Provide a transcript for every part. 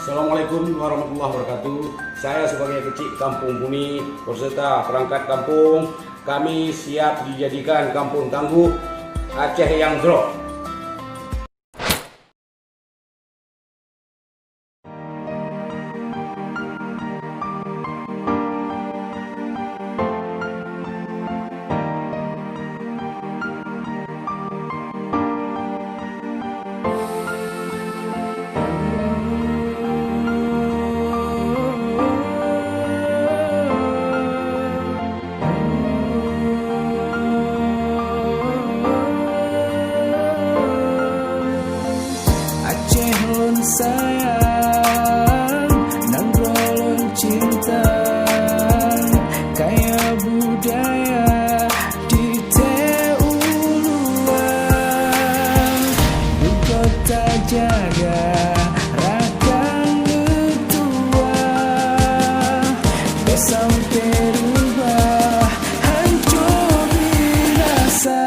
Assalamualaikum warahmatullahi wabarakatuh. Saya sebagai kecil Kampung Bumi berserta perangkat kampung, kami siap dijadikan kampung tangguh Aceh yang drop. Sayang, nanggolong cinta, kaya budaya di Teuluan. Di kota jaga rakan letua, sampai rubah hancur dirasa.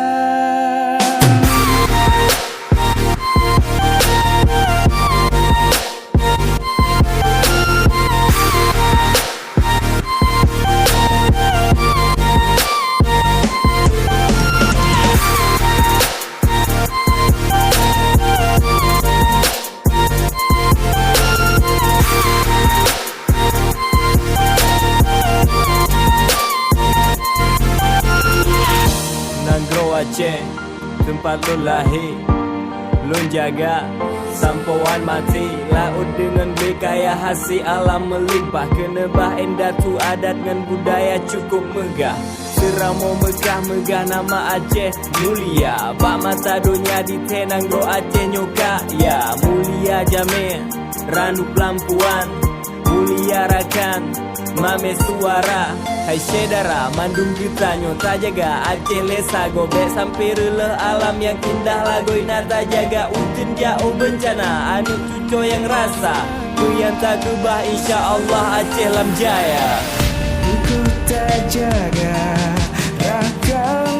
Nanggro Aceh, tempat lo lahir, lo jaga sampauan mati. Laut dengan berkaya hasil alam melimpah, kenebah indah tu adat dengan budaya cukup megah. Seramo megah-megah nama Aceh mulia, bak mata dunia di Nanggro Aceh nyoka. Ya mulia jamin, randu pelampuan, mulia rakan, mame suara. Hai syedara, mandung kita nyota jaga Aceh lesa gobek sampai rela alam yang indah lagoi nata jaga ujin jauh bencana anu cuco yang rasa ku yang tak gebah insya Allah Aceh lam jaya. Ku tak jaga rakan